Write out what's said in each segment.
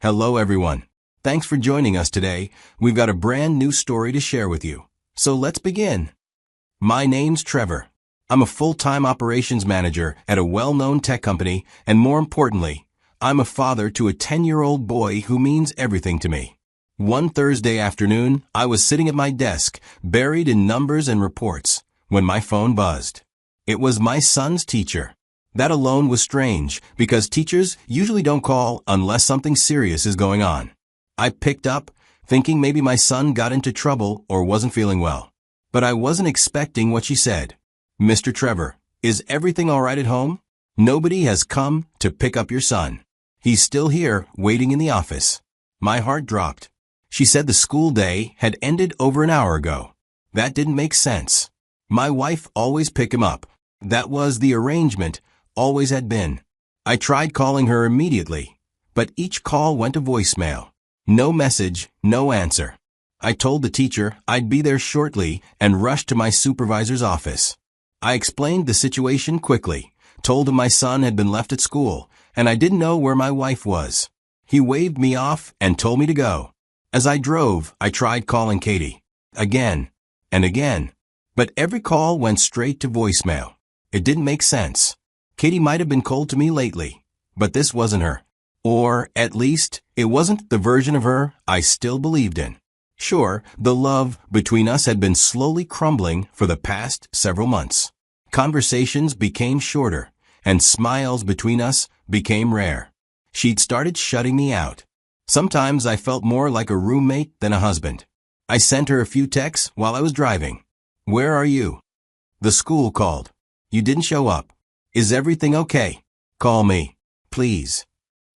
Hello everyone. Thanks for joining us today. We've got a brand new story to share with you. So let's begin. My name's Trevor. I'm a full-time operations manager at a well-known tech company, and more importantly, I'm a father to a 10-year-old boy who means everything to me. One Thursday afternoon, I was sitting at my desk, buried in numbers and reports, when my phone buzzed. It was my son's teacher. That alone was strange, because teachers usually don't call unless something serious is going on. I picked up, thinking maybe my son got into trouble or wasn't feeling well. But I wasn't expecting what she said. "Mr. Trevor, is everything all right at home? Nobody has come to pick up your son. He's still here, waiting in the office." My heart dropped. She said the school day had ended over an hour ago. That didn't make sense. My wife always picked him up. That was the arrangement. Always had been. I tried calling her immediately, but each call went to voicemail. No message, no answer. I told the teacher I'd be there shortly and rushed to my supervisor's office. I explained the situation quickly, told him my son had been left at school, and I didn't know where my wife was. He waved me off and told me to go. As I drove, I tried calling Katie. Again and again. But every call went straight to voicemail. It didn't make sense. Katie might have been cold to me lately, but this wasn't her. Or, at least, it wasn't the version of her I still believed in. Sure, the love between us had been slowly crumbling for the past several months. Conversations became shorter, and smiles between us became rare. She'd started shutting me out. Sometimes I felt more like a roommate than a husband. I sent her a few texts while I was driving. "Where are you?" "The school called. You didn't show up. Is everything okay? Call me, please."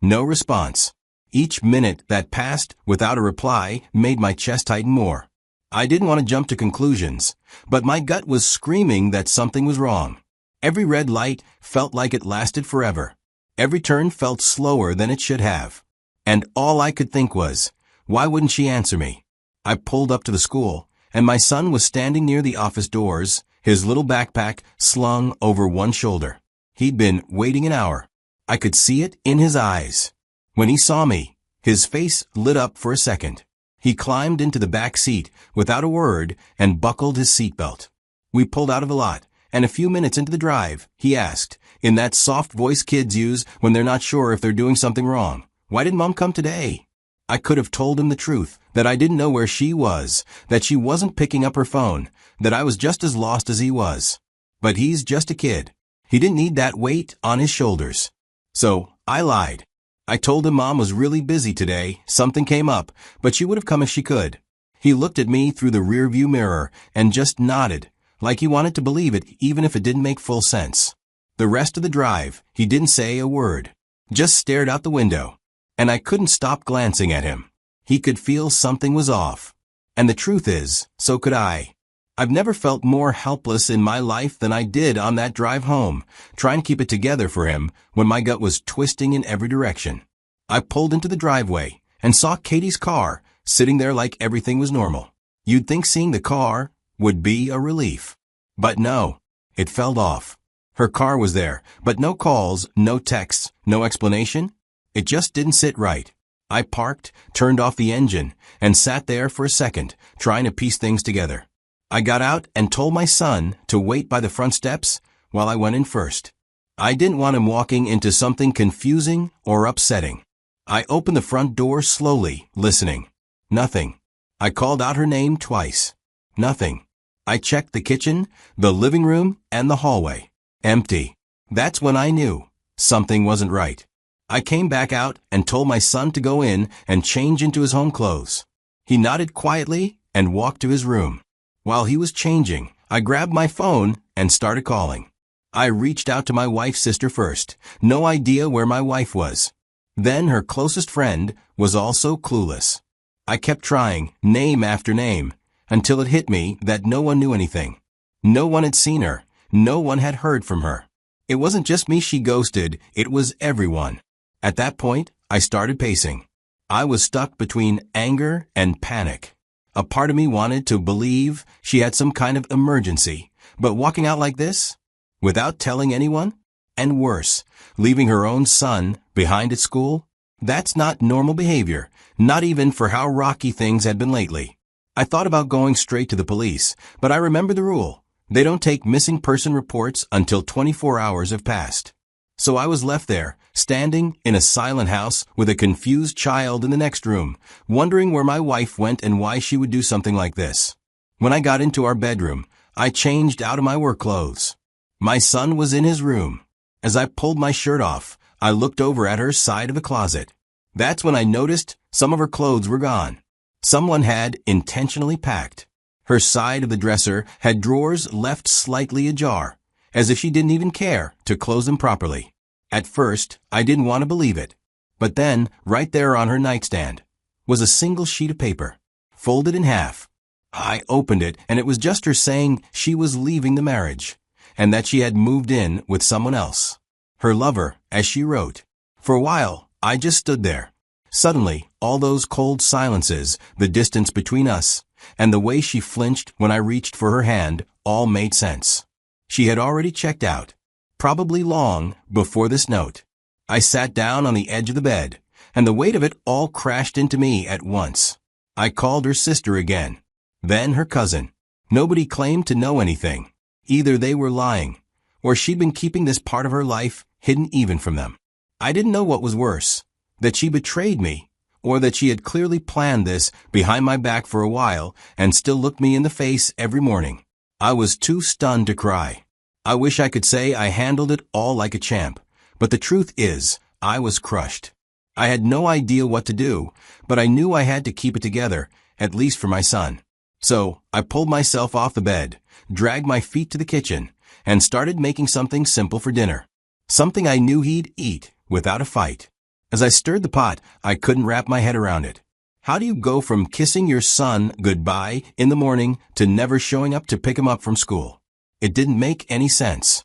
No response. Each minute that passed without a reply made my chest tighten more. I didn't want to jump to conclusions, but my gut was screaming that something was wrong. Every red light felt like it lasted forever. Every turn felt slower than it should have. And all I could think was, why wouldn't she answer me? I pulled up to the school, and my son was standing near the office doors, his little backpack slung over one shoulder. He'd been waiting an hour. I could see it in his eyes. When he saw me, his face lit up for a second. He climbed into the back seat without a word and buckled his seatbelt. We pulled out of the lot, and a few minutes into the drive, he asked, in that soft voice kids use when they're not sure if they're doing something wrong, "Why didn't Mom come today?" I could have told him the truth, that I didn't know where she was, that she wasn't picking up her phone, that I was just as lost as he was. But he's just a kid. He didn't need that weight on his shoulders. So, I lied. I told him Mom was really busy today, something came up, but she would have come if she could. He looked at me through the rearview mirror and just nodded, like he wanted to believe it even if it didn't make full sense. The rest of the drive, he didn't say a word, just stared out the window. And I couldn't stop glancing at him. He could feel something was off. And the truth is, so could I. I've never felt more helpless in my life than I did on that drive home, trying to keep it together for him when my gut was twisting in every direction. I pulled into the driveway and saw Katie's car sitting there like everything was normal. You'd think seeing the car would be a relief. But no, it felt off. Her car was there, but no calls, no texts, no explanation. It just didn't sit right. I parked, turned off the engine, and sat there for a second, trying to piece things together. I got out and told my son to wait by the front steps while I went in first. I didn't want him walking into something confusing or upsetting. I opened the front door slowly, listening. Nothing. I called out her name twice. Nothing. I checked the kitchen, the living room, and the hallway. Empty. That's when I knew something wasn't right. I came back out and told my son to go in and change into his home clothes. He nodded quietly and walked to his room. While he was changing, I grabbed my phone and started calling. I reached out to my wife's sister first, no idea where my wife was. Then her closest friend was also clueless. I kept trying, name after name, until it hit me that no one knew anything. No one had seen her. No one had heard from her. It wasn't just me she ghosted, it was everyone. At that point, I started pacing. I was stuck between anger and panic. A part of me wanted to believe she had some kind of emergency, but walking out like this, without telling anyone, and worse, leaving her own son behind at school, That's not normal behavior, not even for how rocky things had been lately. I thought about going straight to the police, but I remember the rule. They don't take missing person reports until 24 hours have passed. So I was left there, standing in a silent house with a confused child in the next room, wondering where my wife went and why she would do something like this. When I got into our bedroom, I changed out of my work clothes. My son was in his room. As I pulled my shirt off, I looked over at her side of the closet. That's when I noticed some of her clothes were gone. Someone had intentionally packed. Her side of the dresser had drawers left slightly ajar, as if she didn't even care to close them properly. At first, I didn't want to believe it. But then, right there on her nightstand, was a single sheet of paper, folded in half. I opened it, and it was just her saying she was leaving the marriage, and that she had moved in with someone else. Her lover, as she wrote. For a while, I just stood there. Suddenly, all those cold silences, the distance between us, and the way she flinched when I reached for her hand, all made sense. She had already checked out, probably long before this note. I sat down on the edge of the bed, and the weight of it all crashed into me at once. I called her sister again, then her cousin. Nobody claimed to know anything. Either they were lying, or she'd been keeping this part of her life hidden even from them. I didn't know what was worse, that she betrayed me, or that she had clearly planned this behind my back for a while and still looked me in the face every morning. I was too stunned to cry. I wish I could say I handled it all like a champ, but the truth is, I was crushed. I had no idea what to do, but I knew I had to keep it together, at least for my son. So, I pulled myself off the bed, dragged my feet to the kitchen, and started making something simple for dinner. Something I knew he'd eat without a fight. As I stirred the pot, I couldn't wrap my head around it. How do you go from kissing your son goodbye in the morning to never showing up to pick him up from school? It didn't make any sense.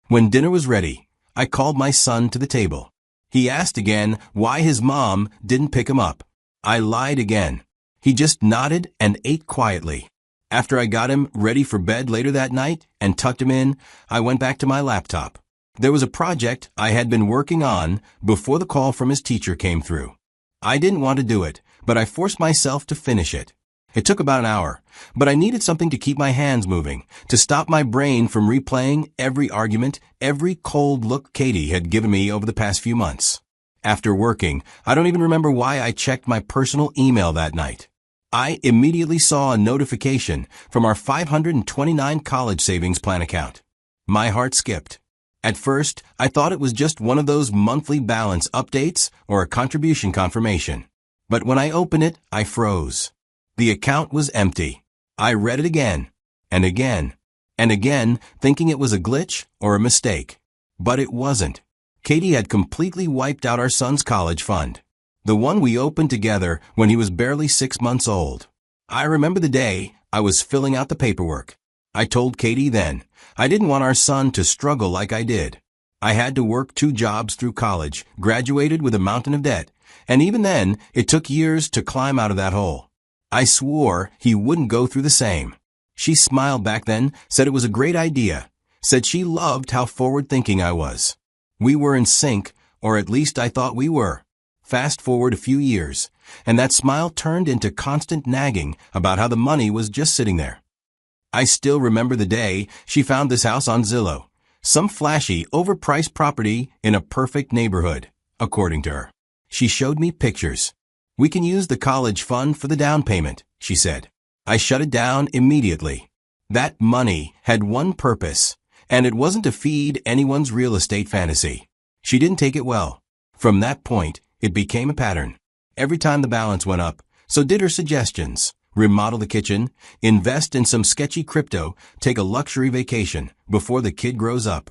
When dinner was ready, I called my son to the table. He asked again why his mom didn't pick him up. I lied again. He just nodded and ate quietly. After I got him ready for bed later that night and tucked him in, I went back to my laptop. There was a project I had been working on before the call from his teacher came through. I didn't want to do it, but I forced myself to finish it. It took about an hour, but I needed something to keep my hands moving, to stop my brain from replaying every argument, every cold look Katie had given me over the past few months. After working, I don't even remember why I checked my personal email that night. I immediately saw a notification from our $529 college savings plan account. My heart skipped. At first, I thought it was just one of those monthly balance updates or a contribution confirmation. But when I opened it, I froze. The account was empty. I read it again, and again, and again, thinking it was a glitch or a mistake. But it wasn't. Katie had completely wiped out our son's college fund. The one we opened together when he was barely 6 months old. I remember the day I was filling out the paperwork. I told Katie then, I didn't want our son to struggle like I did. I had to work 2 jobs through college, graduated with a mountain of debt, and even then, it took years to climb out of that hole. I swore he wouldn't go through the same. She smiled back then, said it was a great idea, said she loved how forward-thinking I was. We were in sync, or at least I thought we were. Fast forward a few years, and that smile turned into constant nagging about how the money was just sitting there. I still remember the day she found this house on Zillow, some flashy, overpriced property in a perfect neighborhood, according to her. She showed me pictures. We can use the college fund for the down payment, she said. I shut it down immediately. That money had one purpose, and it wasn't to feed anyone's real estate fantasy. She didn't take it well. From that point, it became a pattern. Every time the balance went up, so did her suggestions. Remodel the kitchen, invest in some sketchy crypto, take a luxury vacation before the kid grows up.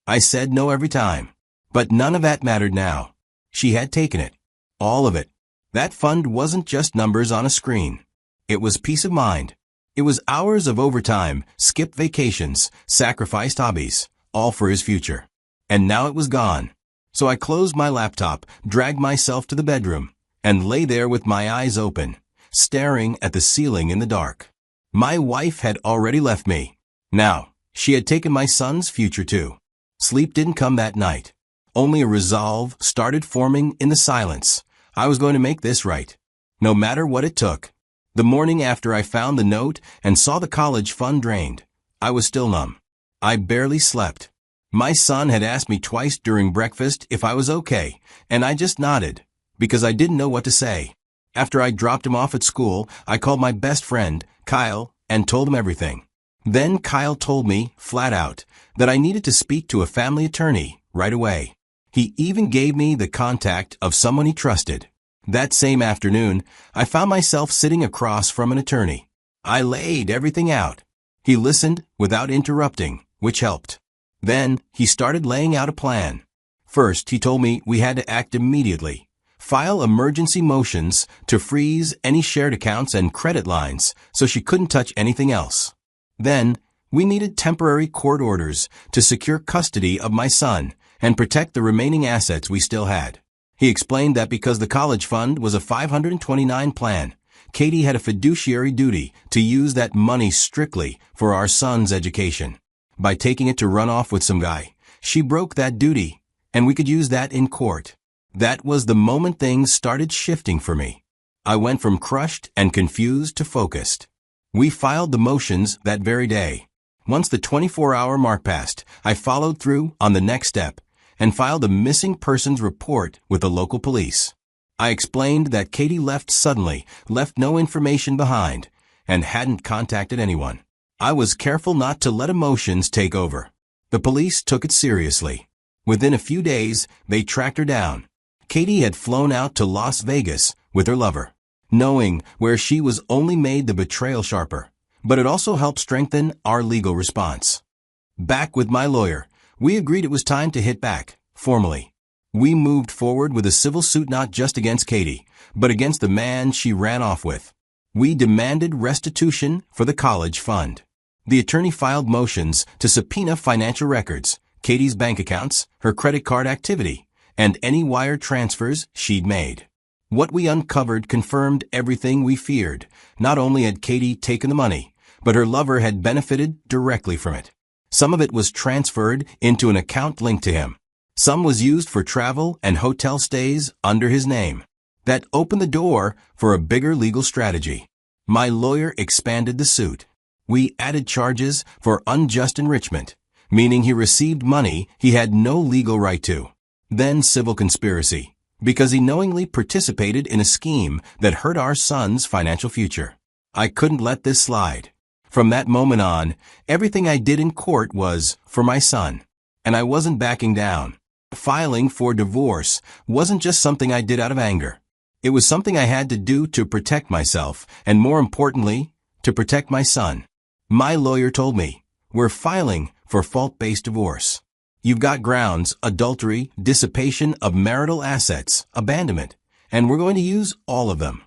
I said no every time, but none of that mattered now. She had taken it. All of it. That fund wasn't just numbers on a screen. It was peace of mind. It was hours of overtime, skipped vacations, sacrificed hobbies, all for his future. And now it was gone. So I closed my laptop, dragged myself to the bedroom, and lay there with my eyes open, staring at the ceiling in the dark. My wife had already left me. Now, she had taken my son's future too. Sleep didn't come that night. Only a resolve started forming in the silence, I was going to make this right, no matter what it took. The morning after I found the note and saw the college fund drained, I was still numb. I barely slept. My son had asked me twice during breakfast if I was okay, and I just nodded, because I didn't know what to say. After I dropped him off at school, I called my best friend, Kyle, and told him everything. Then Kyle told me, flat out, that I needed to speak to a family attorney right away. He even gave me the contact of someone he trusted. That same afternoon, I found myself sitting across from an attorney. I laid everything out. He listened without interrupting, which helped. Then, he started laying out a plan. First, he told me we had to act immediately. File emergency motions to freeze any shared accounts and credit lines so she couldn't touch anything else. Then, we needed temporary court orders to secure custody of my son and protect the remaining assets we still had. He explained that because the college fund was a 529 plan, Katie had a fiduciary duty to use that money strictly for our son's education. By taking it to run off with some guy, she broke that duty, and we could use that in court. That was the moment things started shifting for me. I went from crushed and confused to focused. We filed the motions that very day. Once the 24-hour mark passed, I followed through on the next step and filed a missing persons report with the local police. I explained that Katie left suddenly, left no information behind, and hadn't contacted anyone. I was careful not to let emotions take over. The police took it seriously. Within a few days, they tracked her down. Katie had flown out to Las Vegas with her lover. Knowing where she was only made the betrayal sharper, but it also helped strengthen our legal response. Back with my lawyer, we agreed it was time to hit back, formally. We moved forward with a civil suit not just against Katie, but against the man she ran off with. We demanded restitution for the college fund. The attorney filed motions to subpoena financial records, Katie's bank accounts, her credit card activity, and any wire transfers she'd made. What we uncovered confirmed everything we feared. Not only had Katie taken the money, but her lover had benefited directly from it. Some of it was transferred into an account linked to him. Some was used for travel and hotel stays under his name. That opened the door for a bigger legal strategy. My lawyer expanded the suit. We added charges for unjust enrichment, meaning he received money he had no legal right to. Then civil conspiracy, because he knowingly participated in a scheme that hurt our son's financial future. I couldn't let this slide. From that moment on, everything I did in court was for my son, and I wasn't backing down. Filing for divorce wasn't just something I did out of anger. It was something I had to do to protect myself, and more importantly, to protect my son. My lawyer told me, we're filing for fault-based divorce. You've got grounds, adultery, dissipation of marital assets, abandonment, and we're going to use all of them.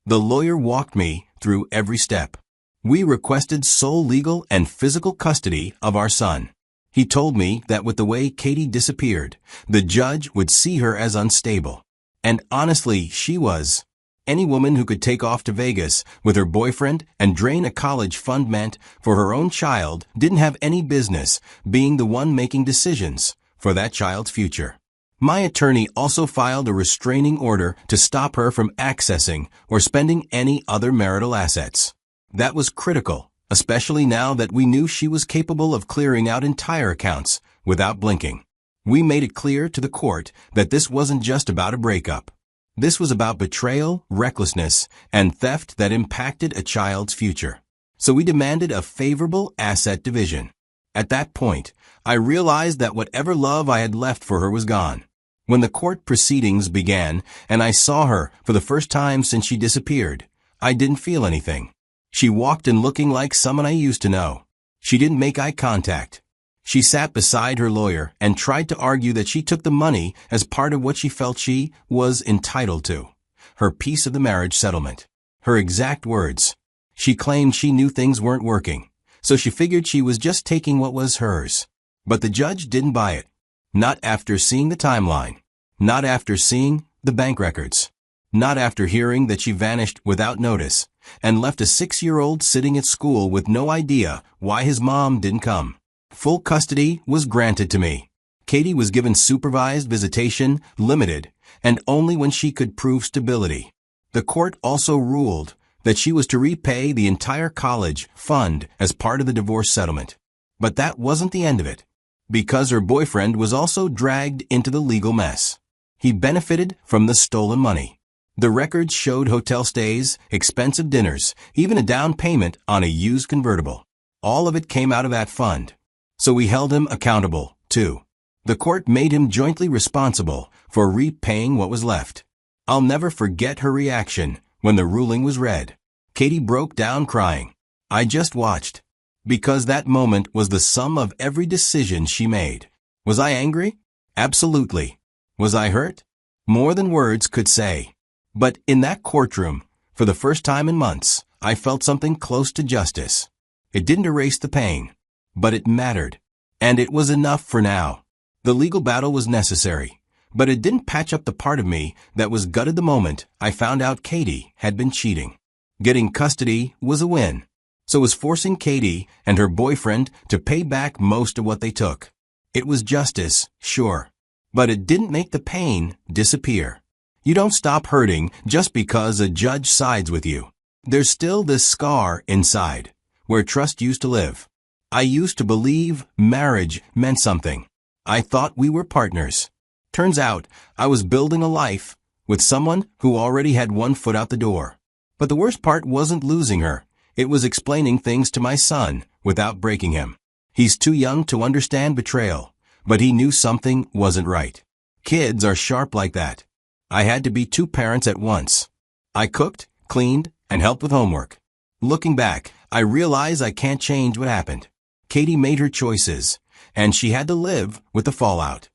The lawyer walked me through every step. We requested sole legal and physical custody of our son. He told me that with the way Katie disappeared, the judge would see her as unstable. And honestly, she was. Any woman who could take off to Vegas with her boyfriend and drain a college fund meant for her own child didn't have any business being the one making decisions for that child's future. My attorney also filed a restraining order to stop her from accessing or spending any other marital assets. That was critical, especially now that we knew she was capable of clearing out entire accounts without blinking. We made it clear to the court that this wasn't just about a breakup. This was about betrayal, recklessness, and theft that impacted a child's future. So we demanded a favorable asset division. At that point, I realized that whatever love I had left for her was gone. When the court proceedings began and I saw her for the first time since she disappeared, I didn't feel anything. She walked in looking like someone I used to know. She didn't make eye contact. She sat beside her lawyer and tried to argue that she took the money as part of what she felt she was entitled to, her piece of the marriage settlement. Her exact words. She claimed she knew things weren't working, so she figured she was just taking what was hers. But the judge didn't buy it. Not after seeing the timeline. Not after seeing the bank records. Not after hearing that she vanished without notice and left a 6-year-old sitting at school with no idea why his mom didn't come. Full custody was granted to me. Katie was given supervised visitation, limited, and only when she could prove stability. The court also ruled that she was to repay the entire college fund as part of the divorce settlement. But that wasn't the end of it, because her boyfriend was also dragged into the legal mess. He benefited from the stolen money. The records showed hotel stays, expensive dinners, even a down payment on a used convertible. All of it came out of that fund. So we held him accountable, too. The court made him jointly responsible for repaying what was left. I'll never forget her reaction when the ruling was read. Katie broke down crying. I just watched. Because that moment was the sum of every decision she made. Was I angry? Absolutely. Was I hurt? More than words could say. But in that courtroom, for the first time in months, I felt something close to justice. It didn't erase the pain, but it mattered. And it was enough for now. The legal battle was necessary, but it didn't patch up the part of me that was gutted the moment I found out Katie had been cheating. Getting custody was a win. So was forcing Katie and her boyfriend to pay back most of what they took. It was justice, sure, but it didn't make the pain disappear. You don't stop hurting just because a judge sides with you. There's still this scar inside, where trust used to live. I used to believe marriage meant something. I thought we were partners. Turns out I was building a life with someone who already had one foot out the door. But the worst part wasn't losing her. It was explaining things to my son without breaking him. He's too young to understand betrayal, but he knew something wasn't right. Kids are sharp like that. I had to be two parents at once. I cooked, cleaned, and helped with homework. Looking back, I realize I can't change what happened. Katie made her choices, and she had to live with the fallout.